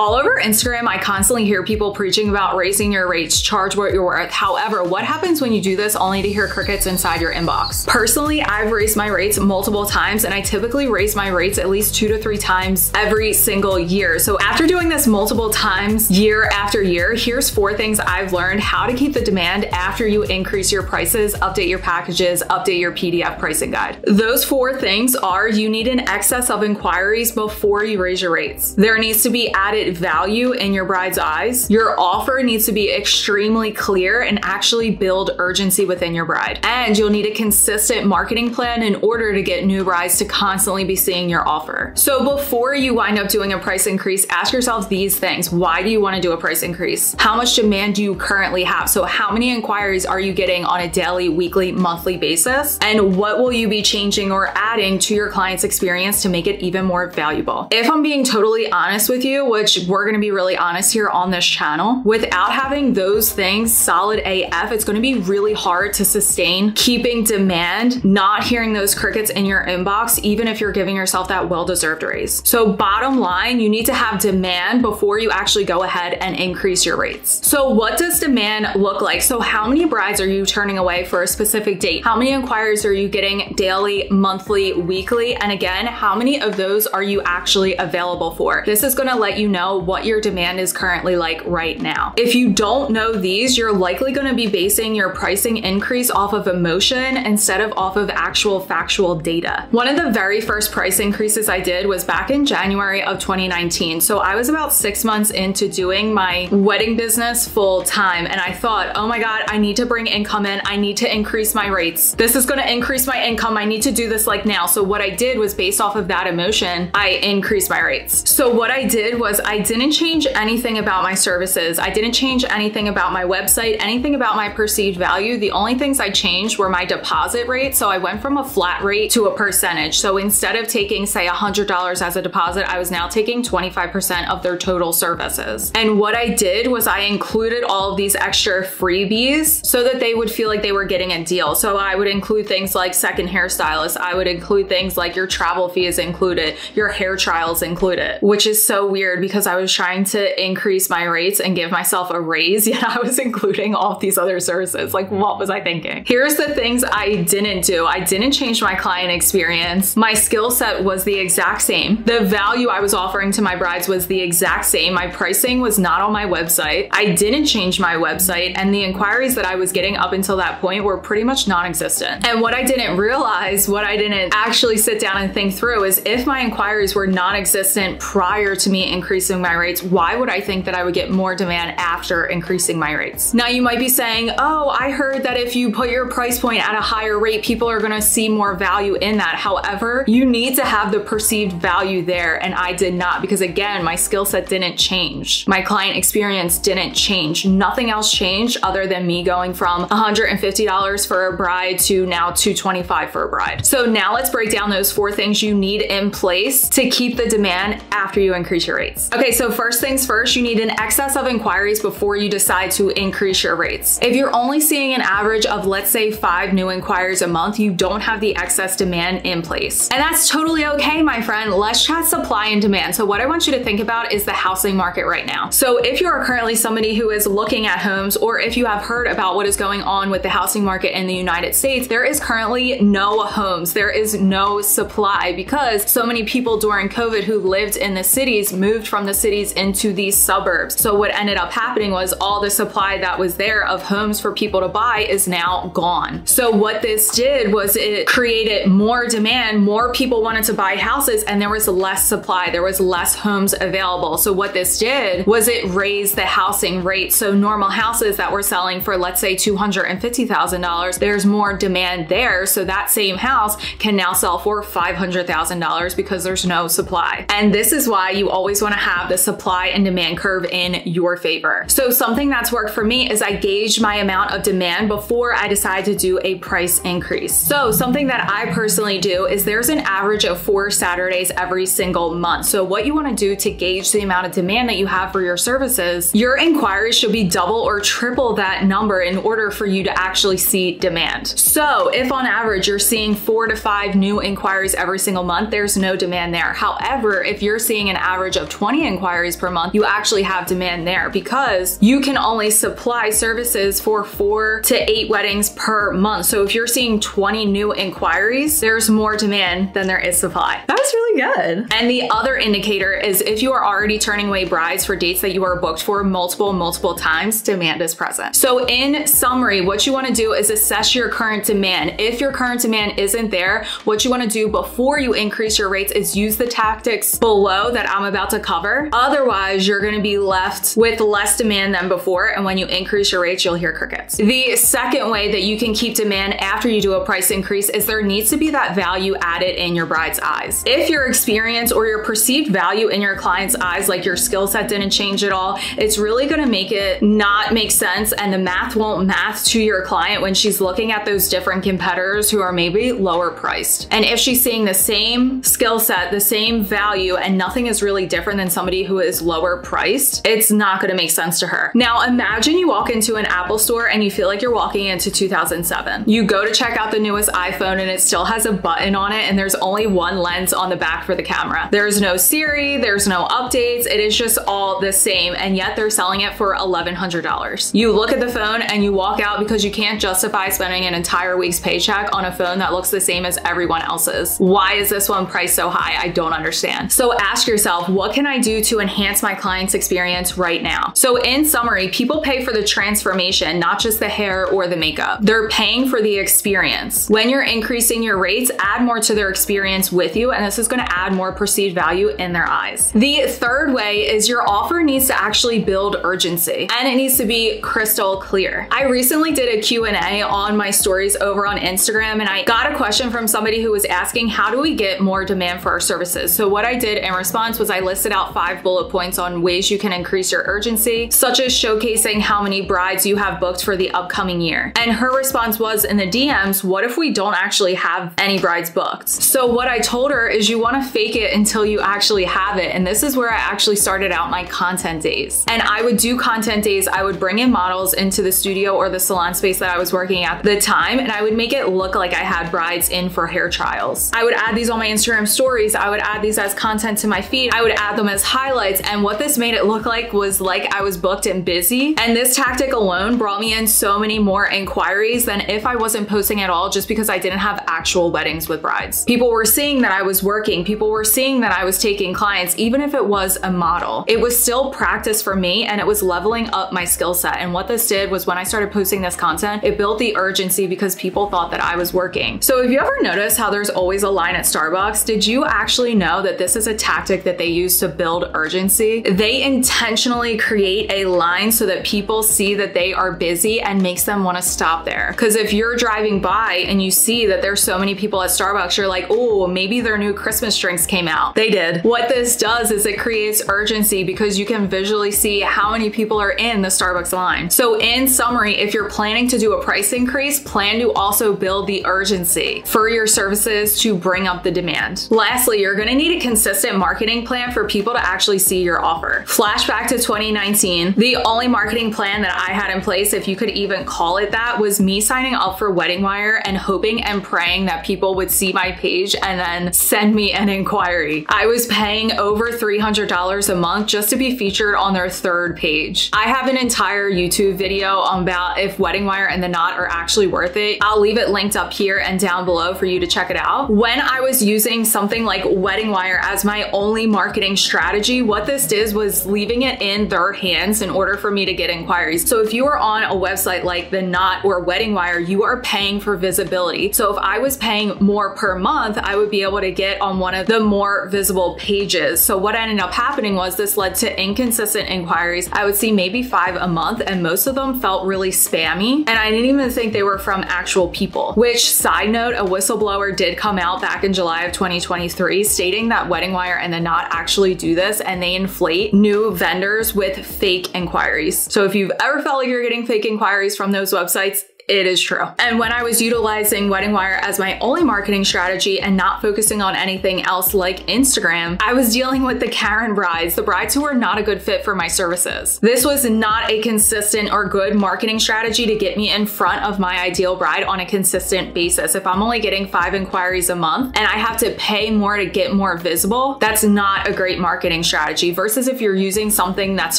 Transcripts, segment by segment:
All over Instagram, I constantly hear people preaching about raising your rates, charge what you're worth. However, what happens when you do this only to hear crickets inside your inbox? Personally, I've raised my rates multiple times, and I typically raise my rates at least 2 to 3 times every single year. So after doing this multiple times, year after year, here's 4 things I've learned how to keep the demand after you increase your prices, update your packages, update your PDF pricing guide. Those 4 things are: you need an excess of inquiries before you raise your rates. There needs to be added value in your bride's eyes. Your offer needs to be extremely clear and actually build urgency within your bride. And you'll need a consistent marketing plan in order to get new brides to constantly be seeing your offer. So before you wind up doing a price increase, ask yourself these things. Why do you want to do a price increase? How much demand do you currently have? So how many inquiries are you getting on a daily, weekly, monthly basis? And what will you be changing or adding to your client's experience to make it even more valuable? If I'm being totally honest with you, which we're going to be really honest here on this channel, without having those things solid AF, it's going to be really hard to sustain keeping demand, not hearing those crickets in your inbox, even if you're giving yourself that well-deserved raise. So bottom line, you need to have demand before you actually go ahead and increase your rates. So what does demand look like? So how many brides are you turning away for a specific date? How many inquiries are you getting daily, monthly, weekly? And again, how many of those are you actually available for? This is going to let you know what your demand is currently like right now. If you don't know these, you're likely going to be basing your pricing increase off of emotion instead of off of actual factual data. One of the very first price increases I did was back in January of 2019. So I was about 6 months into doing my wedding business full time. And I thought, oh my God, I need to bring income in. I need to increase my rates. This is going to increase my income. I need to do this like now. So what I did was, based off of that emotion, I increased my rates. So what I did was, I didn't change anything about my services. I didn't change anything about my website, anything about my perceived value. The only things I changed were my deposit rate. So I went from a flat rate to a percentage. So instead of taking, say, $100 as a deposit, I was now taking 25% of their total services. And what I did was, I included all of these extra freebies so that they would feel like they were getting a deal. So I would include things like second hairstylist. I would include things like your travel fee is included, your hair trials included, which is so weird because I was trying to increase my rates and give myself a raise, yet I was including all of these other services. Like, what was I thinking? Here's the things I didn't do. I didn't change my client experience. My skill set was the exact same. The value I was offering to my brides was the exact same. My pricing was not on my website. I didn't change my website, and the inquiries that I was getting up until that point were pretty much non-existent. And what I didn't realize, what I didn't actually sit down and think through, is if my inquiries were non-existent prior to me increasing my rates, why would I think that I would get more demand after increasing my rates? Now you might be saying, oh, I heard that if you put your price point at a higher rate, people are going to see more value in that. However, you need to have the perceived value there, and I did not, because again, my skill set didn't change. My client experience didn't change. Nothing else changed other than me going from $150 for a bride to now $225 for a bride. So now let's break down those 4 things you need in place to keep the demand after you increase your rates. Okay, so first things first, you need an excess of inquiries before you decide to increase your rates. If you're only seeing an average of, let's say, 5 new inquiries a month, you don't have the excess demand in place. And that's totally okay, my friend. Let's chat supply and demand. So what I want you to think about is the housing market right now. So if you are currently somebody who is looking at homes, or if you have heard about what is going on with the housing market in the United States, there is currently no homes. There is no supply because so many people during COVID who lived in the cities moved from the cities into these suburbs. So what ended up happening was all the supply that was there of homes for people to buy is now gone. So what this did was it created more demand, more people wanted to buy houses, and there was less supply. There was less homes available. So what this did was it raised the housing rate. So normal houses that were selling for, let's say, $250,000, there's more demand there. So that same house can now sell for $500,000 because there's no supply. And this is why you always want to have the supply and demand curve in your favor. So something that's worked for me is I gauged my amount of demand before I decide to do a price increase. So something that I personally do is there's an average of 4 Saturdays every single month. So what you want to do to gauge the amount of demand that you have for your services, your inquiries should be double or triple that number in order for you to actually see demand. So if on average you're seeing 4 to 5 new inquiries every single month, there's no demand there. However, if you're seeing an average of 20 inquiries per month, you actually have demand there because you can only supply services for 4 to 8 weddings per month. So if you're seeing 20 new inquiries, there's more demand than there is supply. That was really good. And the other indicator is if you are already turning away brides for dates that you are booked for multiple times, demand is present. So in summary, what you want to do is assess your current demand. If your current demand isn't there, what you want to do before you increase your rates is use the tactics below that I'm about to cover. Otherwise, you're going to be left with less demand than before. And when you increase your rates, you'll hear crickets. The second way that you can keep demand after you do a price increase is there needs to be that value added in your bride's eyes. If your experience or your perceived value in your client's eyes, like your skill set didn't change at all, it's really going to make it not make sense, and the math won't math to your client when she's looking at those different competitors who are maybe lower priced. And if she's seeing the same skill set, the same value, and nothing is really different than somebody who is lower priced, it's not going to make sense to her. Now imagine you walk into an Apple store and you feel like you're walking into 2007. You go to check out the newest iPhone and it still has a button on it and there's only one lens on the back for the camera. There's no Siri, there's no updates, it is just all the same, and yet they're selling it for $1,100. You look at the phone and you walk out because you can't justify spending an entire week's paycheck on a phone that looks the same as everyone else's. Why is this one priced so high? I don't understand. So ask yourself, what can I do to enhance my client's experience right now? So in summary, people pay for the transformation, not just the hair or the makeup. They're paying for the experience. When you're increasing your rates, add more to their experience with you, and this is going to add more perceived value in their eyes. The third way is your offer needs to actually build urgency, and it needs to be crystal clear. I recently did a Q&A on my stories over on Instagram, and I got a question from somebody who was asking, how do we get more demand for our services? So what I did in response was I listed out 5 bullet points on ways you can increase your urgency, such as showcasing how many brides you have booked for the upcoming year. And her response was in the DMs, what if we don't actually have any brides booked? So what I told her is you want to fake it until you actually have it. And this is where I actually started out my content days. And I would do content days. I would bring in models into the studio or the salon space that I was working at the time, and I would make it look like I had brides in for hair trials. I would add these on my Instagram stories. I would add these as content to my feed. I would add them as highlights. And what this made it look like was like I was booked and busy. And this tactic alone brought me in so many more inquiries than if I wasn't posting at all, just because I didn't have actual weddings with brides. People were seeing that I was working. People were seeing that I was taking clients, even if it was a model. It was still practice for me, and it was leveling up my skill set. And what this did was when I started posting this content, it built the urgency because people thought that I was working. So if you ever notice how there's always a line at Starbucks, did you actually know that this is a tactic that they use to build urgency? They intentionally create a line so that people see that they are busy and makes them want to stop there. Because if you're driving by and you see that there's so many people at Starbucks, you're like, oh, maybe their new Christmas drinks came out. They did. What this does is it creates urgency because you can visually see how many people are in the Starbucks line. So in summary, if you're planning to do a price increase, plan to also build the urgency for your services to bring up the demand. Lastly, you're going to need a consistent marketing plan for people to actually see your offer. Flashback to 2019, the only marketing plan that I had in place, if you could even call it that, was me signing up for Wedding Wire and hoping and praying that people would see my page and then send me an inquiry. I was paying over $300 a month just to be featured on their 3rd page. I have an entire YouTube video about if Wedding Wire and The Knot are actually worth it. I'll leave it linked up here and down below for you to check it out. When I was using something like Wedding Wire as my only marketing strategy, what this did was leaving it in their hands in order for me to get inquiries. So if you are on a website like The Knot or Wedding Wire, you are paying for visibility. So if I was paying more per month, I would be able to get on one of the more visible pages. So what ended up happening was this led to inconsistent inquiries. I would see maybe 5 a month, and most of them felt really spammy. And I didn't even think they were from actual people, which, side note, a whistleblower did come out back in July of 2023 stating that Wedding Wire and The Knot actually do this, and they inflate new vendors with fake inquiries. So if you've ever felt like you're getting fake inquiries from those websites, It is true. And when I was utilizing Wedding Wire as my only marketing strategy and not focusing on anything else like Instagram, I was dealing with the Karen brides, the brides who were not a good fit for my services. This was not a consistent or good marketing strategy to get me in front of my ideal bride on a consistent basis. If I'm only getting 5 inquiries a month and I have to pay more to get more visible, that's not a great marketing strategy. Versus if you're using something that's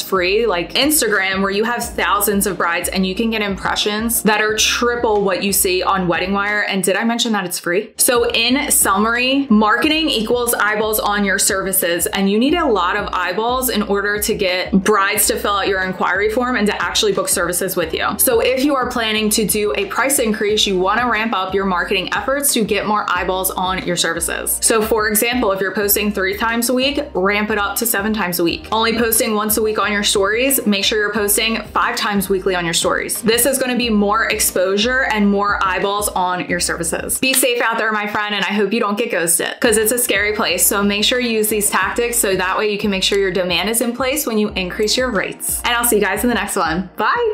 free like Instagram, where you have thousands of brides and you can get impressions that are triple what you see on Wedding Wire. And did I mention that it's free? So in summary, marketing equals eyeballs on your services, and you need a lot of eyeballs in order to get brides to fill out your inquiry form and to actually book services with you. So if you are planning to do a price increase, you want to ramp up your marketing efforts to get more eyeballs on your services. So for example, if you're posting 3 times a week, ramp it up to 7 times a week. Only posting once a week on your stories, make sure you're posting 5 times weekly on your stories. This is going to be more exposure and more eyeballs on your services. Be safe out there, my friend, and I hope you don't get ghosted, because it's a scary place. So make sure you use these tactics so that way you can make sure your demand is in place when you increase your rates. And I'll see you guys in the next one. Bye.